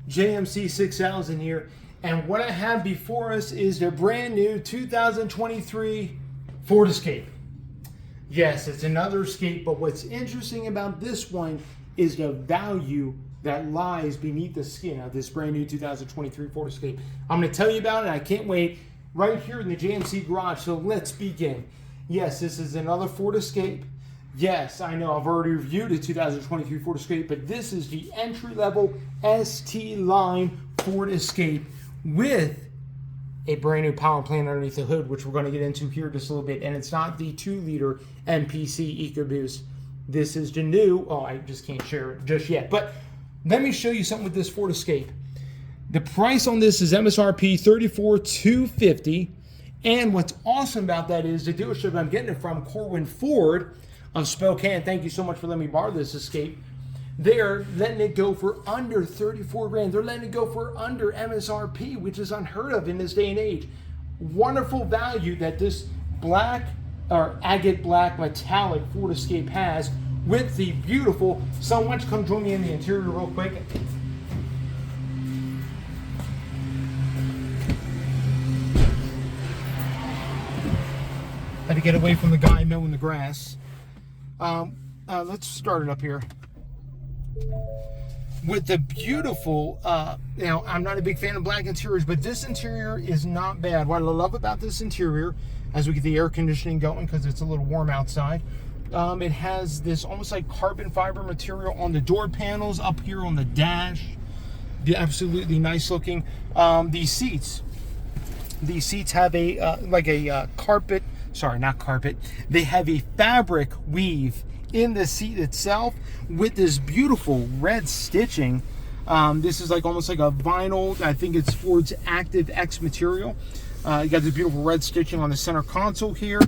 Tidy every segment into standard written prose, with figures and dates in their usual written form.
JMC 6000 here, and what I have before us is the brand new 2023 Ford Escape. Yes, it's another Escape, but what's interesting about this one is the value that lies beneath the skin of this brand new 2023 Ford Escape. I'm going to tell you about it. I can't wait, right here in the JMC garage. So let's begin. Yes, this is another Ford Escape. Yes, I know I've already reviewed a 2023 Ford Escape, but this is the entry-level ST line Ford Escape with a brand new power plant underneath the hood, which we're going to get into here just a little bit. And it's not the 2-liter MPC Ecoboost. This is the new, I just can't share it just yet. But let me show you something with this Ford Escape. The price on this is MSRP $34,250. And what's awesome about that is the dealership I'm getting it from, Corwin Ford of Spokane. Thank you so much for letting me borrow this Escape. They're letting it go for under 34 grand. They're letting it go for under MSRP, which is unheard of in this day and age. Wonderful value that this black or agate black metallic Ford Escape has with the beautiful. So why don't you come join me in the interior real quick. Had to get away from the guy mowing the grass. Let's start it up here with the beautiful, now I'm not a big fan of black interiors, but this interior is not bad. What I love about this interior, as we get the air conditioning going because it's a little warm outside, it has this almost like carbon fiber material on the door panels, up here on the dash. The absolutely nice looking. These seats have a like a carpet. Sorry, not carpet. They have a fabric weave in the seat itself with this beautiful red stitching. This is like almost like a vinyl. I think it's Ford's Active X material. You got this beautiful red stitching on the center console here.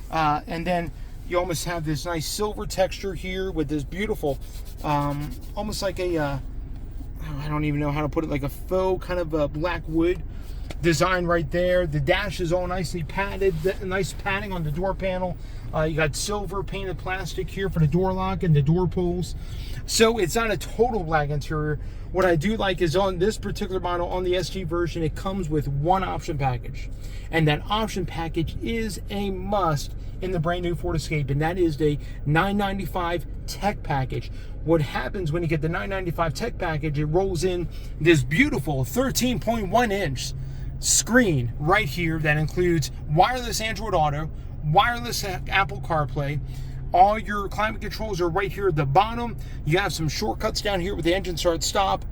And then you almost have this nice silver texture here with this beautiful, almost like a, I don't even know how to put it, like a faux kind of a black wood design right there. The dash is all nicely padded, nice padding on the door panel. You got silver painted plastic here for the door lock and the door pulls. So it's not a total black interior. What I do like is on this particular model, on the SG version, it comes with one option package. And that option package is a must in the brand new Ford Escape, and that is the $995 Tech Package. What happens when you get the $995 Tech Package, it rolls in this beautiful 13.1 inch screen right here that includes wireless Android Auto, wireless Apple CarPlay. All your climate controls are right here at the bottom. You have some shortcuts down here with the engine start stop.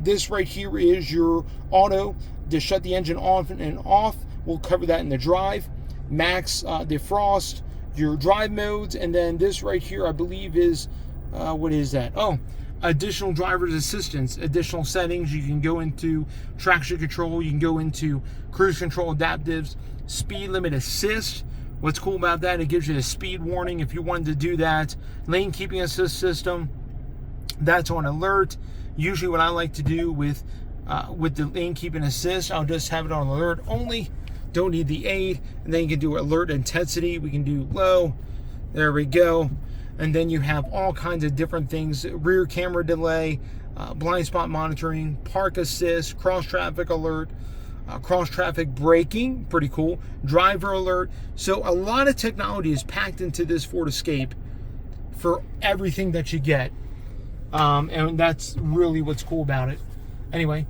This right here is your auto to shut the engine on and off. We'll cover that in the drive. Max defrost, your drive modes, and then this right here I believe is what is that? Oh, additional driver's assistance, additional settings. You can go into traction control, you can go into cruise control adaptives, speed limit assist. What's cool about that, it gives you a speed warning if you wanted to do that. Lane keeping assist system, that's on alert. Usually what I like to do with the lane keeping assist, I'll just have it on alert only. Don't need the aid. And then you can do alert intensity. We can do low. There we go. And then you have all kinds of different things: rear camera delay, blind spot monitoring, park assist, cross traffic alert, cross traffic braking, pretty cool, driver alert. So a lot of technology is packed into this Ford Escape for everything that you get, and that's really what's cool about it. Anyway,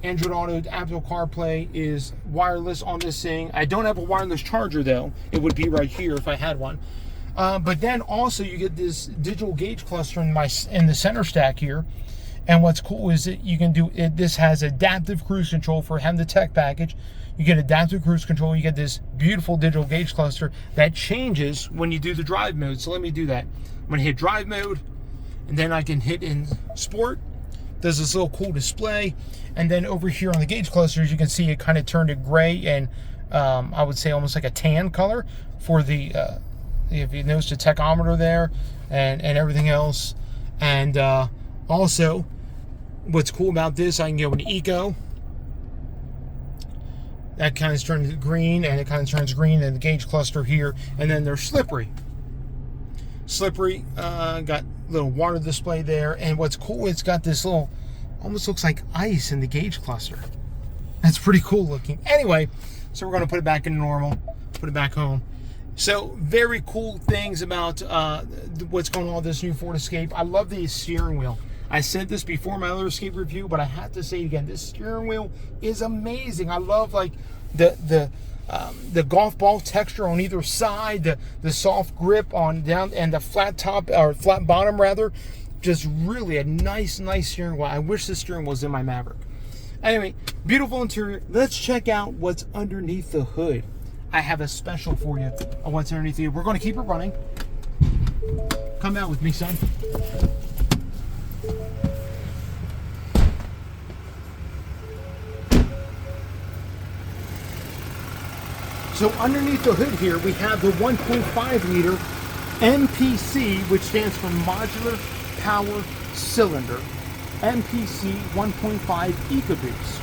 Android Auto, Apple CarPlay is wireless on this thing. I don't have a wireless charger though. It would be right here if I had one. But then also you get this digital gauge cluster in the center stack here. And what's cool is that you can do it. This has adaptive cruise control for having the Tech Package. You get adaptive cruise control. You get this beautiful digital gauge cluster that changes when you do the drive mode. So let me do that. I'm gonna hit drive mode, and then I can hit in sport. There's this little cool display, and then over here on the gauge clusters, you can see it kind of turned to gray and I would say almost like a tan color for the. If you notice the tachometer there and everything else. And also, what's cool about this, I can go into Eco. That kind of turns green, and it kind of turns green in the gauge cluster here. And then there's slippery. Slippery, got little water display there. And what's cool, it's got this little Almost looks like ice in the gauge cluster. That's pretty cool looking. Anyway, so we're going to put it back in normal, put it back home. So very cool things about what's going on with this new Ford Escape. I love the steering wheel. I said this before my other Escape review, but I have to say it again. This steering wheel is amazing. I love like the golf ball texture on either side, the soft grip on down, and the flat top or flat bottom rather. Just really a nice steering wheel. I wish the steering wheel was in my Maverick. Anyway, beautiful interior. Let's check out what's underneath the hood. I have a special for you on what's underneath the hood. We're going to keep it running. Come out with me, son. So underneath the hood here, we have the 1.5 liter MPC, which stands for Modular Power Cylinder. MPC 1.5 Ecoboost.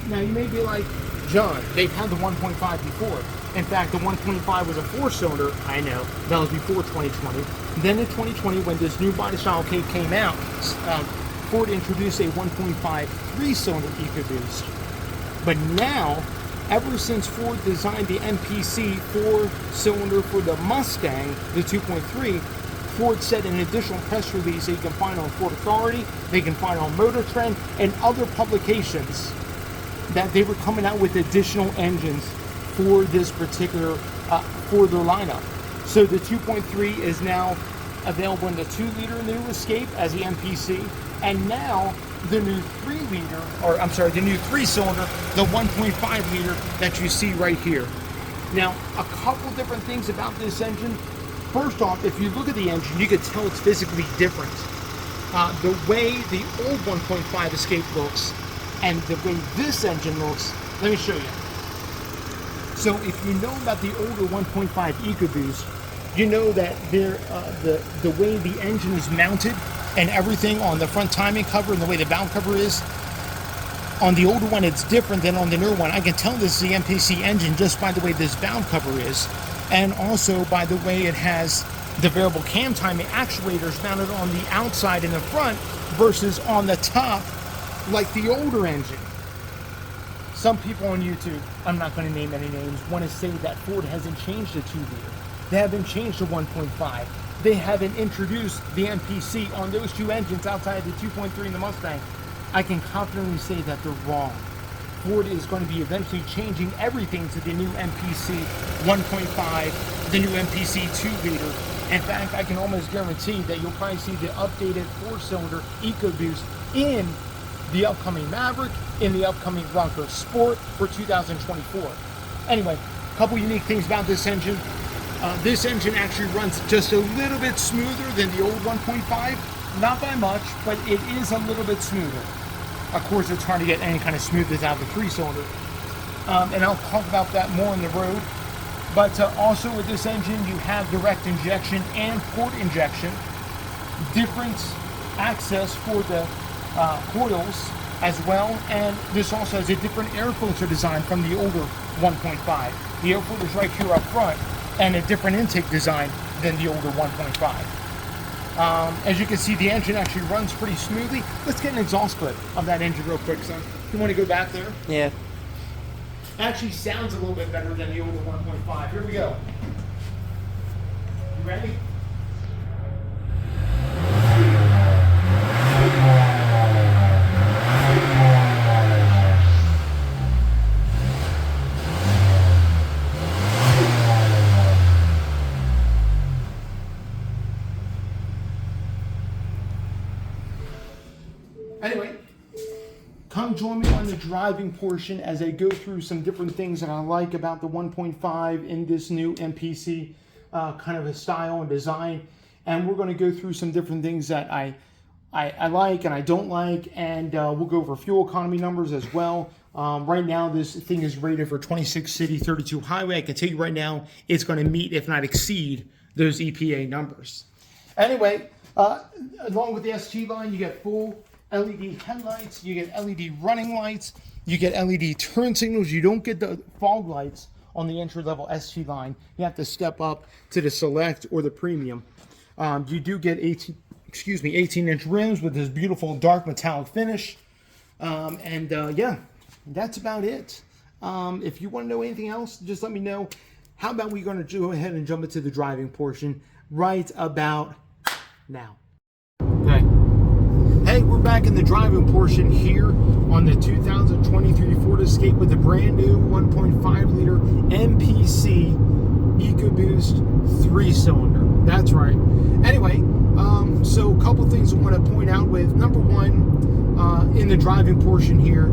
Now you may be like, John, they've had the 1.5 before. In fact, the 1.5 was a 4-cylinder. I know, that was before 2020. Then in 2020, when this new body style kit came out, Ford introduced a 1.5 3-cylinder Ecoboost. But now, ever since Ford designed the MPC 4-cylinder for the Mustang, the 2.3, Ford said in an additional press release that you can find on Ford Authority, they can find on Motor Trend, and other publications, that they were coming out with additional engines for this particular, for their lineup. So the 2.3 is now available in the 2-liter new Escape as the MPC, and now the new 3-liter, or I'm sorry, the new 3-cylinder, the 1.5 liter that you see right here. Now, a couple different things about this engine. First off, if you look at the engine, you can tell it's physically different. The way the old 1.5 Escape looks and the way this engine looks, let me show you. So if you know about the older 1.5 EcoBoost, you know that the way the engine is mounted and everything on the front timing cover and the way the valve cover is, on the older one it's different than on the newer one. I can tell this is the MPC engine just by the way this valve cover is, and also by the way it has the variable cam timing actuators mounted on the outside and the front versus on the top like the older engine. Some people on YouTube, I'm not going to name any names, want to say that Ford hasn't changed the 2-liter. They haven't changed the 1.5. They haven't introduced the MPC on those two engines outside the 2.3 and the Mustang. I can confidently say that they're wrong. Ford is going to be eventually changing everything to the new MPC 1.5, the new MPC 2-liter. In fact, I can almost guarantee that you'll probably see the updated 4-cylinder EcoBoost in the upcoming Maverick, in the upcoming Bronco Sport for 2024. Anyway, a couple unique things about this engine. This engine actually runs just a little bit smoother than the old 1.5. Not by much, but it is a little bit smoother. Of course, it's hard to get any kind of smoothness out of the 3-cylinder. And I'll talk about that more on the road. But also with this engine, you have direct injection and port injection. Different access for the coils as well. And this also has a different air filter design from the older 1.5. The air filter is right here up front, and a different intake design than the older 1.5. As you can see, the engine actually runs pretty smoothly. Let's get an exhaust clip of that engine real quick, son. You want to go back there? Yeah. Actually sounds a little bit better than the older 1.5. Here we go. You ready? Anyway, come join me on the driving portion as I go through some different things that I like about the 1.5 in this new MPC kind of a style and design. And we're going to go through some different things that I like and I don't like, and we'll go over fuel economy numbers as well. Right now, this thing is rated for 26 city, 32 highway. I can tell you right now, it's going to meet, if not exceed, those EPA numbers. Anyway, along with the ST line, you get full LED headlights, you get LED running lights, you get LED turn signals. You don't get the fog lights on the entry-level ST line. You have to step up to the Select or the Premium. You do get excuse me, 18-inch rims with this beautiful dark metallic finish. Yeah, that's about it. If you want to know anything else, just let me know. How about we going to go ahead and jump into the driving portion right about now. Okay. Hey, we're back in the driving portion here on the 2023 Ford Escape with the brand new 1.5 liter MPC Ecoboost 3-cylinder. That's right. Anyway, so a couple things I want to point out with. Number one, in the driving portion here,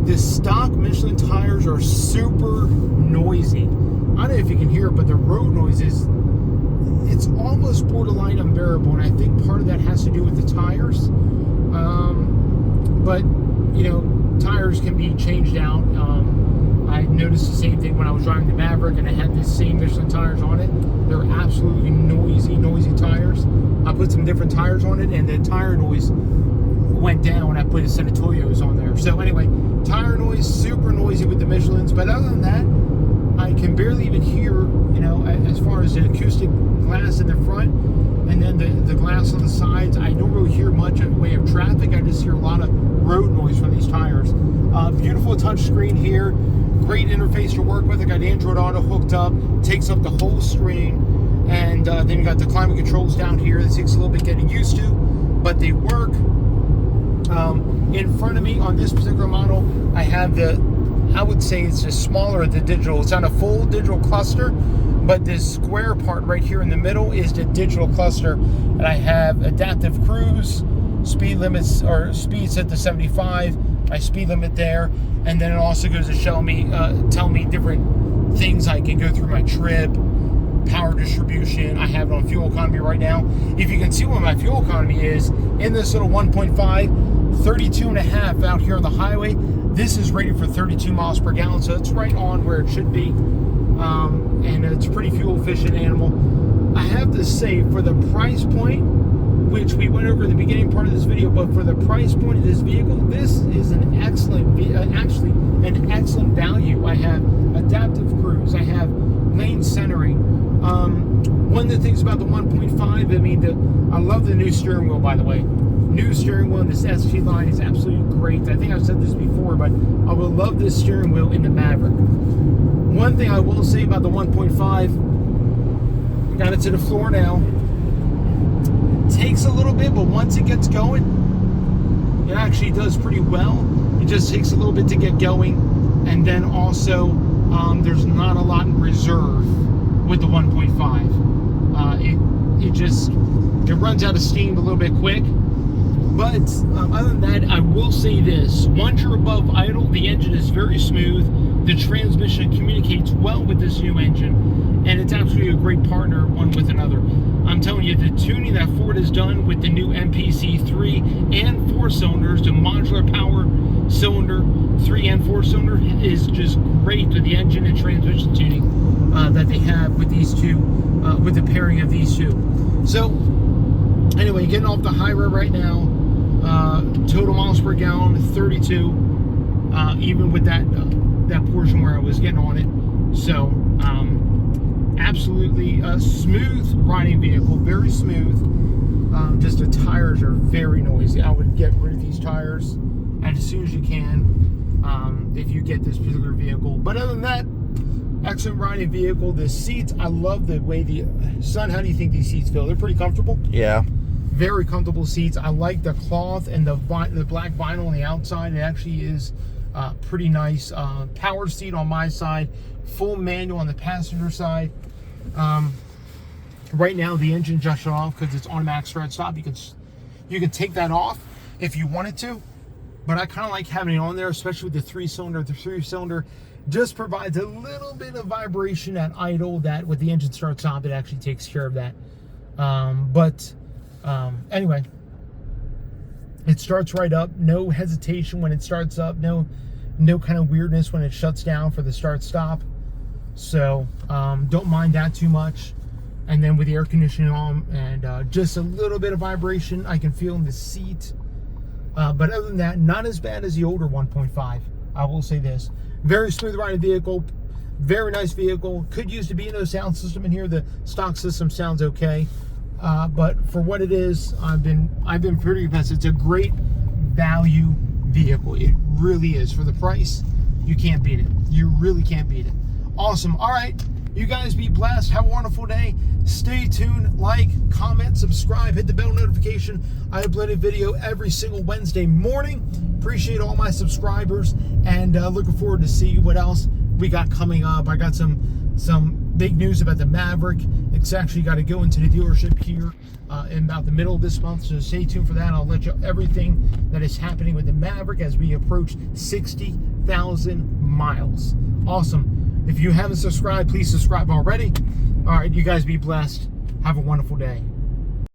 the stock Michelin tires are super noisy. I don't know if you can hear it, but the road noise it's almost borderline unbearable, and I think part of that has to do with the tires. But, you know, tires can be changed out. I noticed the same thing when I was driving the Maverick, and I had the same Michelin tires on it. They're absolutely noisy tires. I put some different tires on it, and the tire noise went down when I put a set of Toyos on there. So anyway, tire noise, super noisy with the Michelins. But other than that, I can barely even hear, you know, as far as the acoustic glass in the front and then the glass on the sides. I don't really hear much in the way of traffic. I just hear a lot of road noise from these tires. Beautiful touch screen here. Great interface to work with. I got Android Auto hooked up. Takes up the whole screen. And then you got the climate controls down here. This takes a little bit getting used to, but they work. In front of me on this particular model, I have I would say it's just smaller, the digital. It's not a full digital cluster, but this square part right here in the middle is the digital cluster. And I have adaptive cruise, speed limits or speed set to 75, my speed limit there. And then it also goes to tell me different things I can go through my trip, power distribution. I have it on fuel economy right now. If you can see what my fuel economy is in this little 1.5, 32 and a half out here on the highway. This is rated for 32 miles per gallon, so it's right on where it should be. And it's a pretty fuel efficient animal. I have to say, for the price point, which we went over in the beginning part of this video, but for the price point of this vehicle, this is an excellent, actually an excellent value. I have adaptive cruise, I have lane centering. One of the things about the 1.5, I mean, I love the new steering wheel, by the way. New steering wheel in this ST line is absolutely great. I think I've said this before, but I would love this steering wheel in the Maverick. One thing I will say about the 1.5, got it to the floor now. It takes a little bit, but once it gets going, it actually does pretty well. It just takes a little bit to get going, and then also there's not a lot in reserve with the 1.5. It runs out of steam a little bit quick. But other than that, I will say this. Once you're above idle, the engine is very smooth. The transmission communicates well with this new engine. And it's absolutely a great partner, one with another. I'm telling you, the tuning that Ford has done with the new MPC 3 and 4 cylinders, the modular power cylinder, 3 and 4 cylinder, is just great with the engine and transmission tuning that they have with these two, with the pairing of these two. So, anyway, getting off the highway right now. Total miles per gallon 32, even with that portion where I was getting on it. So absolutely a smooth riding vehicle, very smooth. Just the tires are very noisy. I would get rid of these tires as soon as you can if you get this particular vehicle. But other than that, excellent riding vehicle. The seats, I love the way Son, how do you think these seats feel? They're pretty comfortable. Yeah. Very comfortable seats. I like the cloth and the black vinyl on the outside. It actually is pretty nice. Power seat on my side, full manual on the passenger side. Right now the engine just shut off because it's automatic start stop. You can take that off if you wanted to, but I kind of like having it on there, especially with the 3-cylinder. The 3-cylinder just provides a little bit of vibration at idle that with the engine start stop, it actually takes care of that. Anyway, it starts right up. No hesitation when it starts up. No kind of weirdness when it shuts down for the start stop. So don't mind that too much. And then with the air conditioning on and just a little bit of vibration I can feel in the seat. But other than that, not as bad as the older 1.5. I will say this. Very smooth riding vehicle. Very nice vehicle. Could use the B&O sound system in here. The stock system sounds okay. but for what it is, I've been pretty impressed. It's a great value vehicle. It really is. For the price, you can't beat it. You really can't beat it. Awesome. All right, you guys be blessed. Have a wonderful day. Stay tuned. Like, comment, subscribe, hit the bell notification. I upload a video every single Wednesday morning. Appreciate all my subscribers, and looking forward to see what else we got coming up. I got some big news about the Maverick. It's actually got to go into the dealership here in about the middle of this month, so stay tuned for that. I'll let you know everything that is happening with the Maverick as we approach 60,000 miles. Awesome. If you haven't subscribed, please subscribe already. All right, you guys be blessed. Have a wonderful day.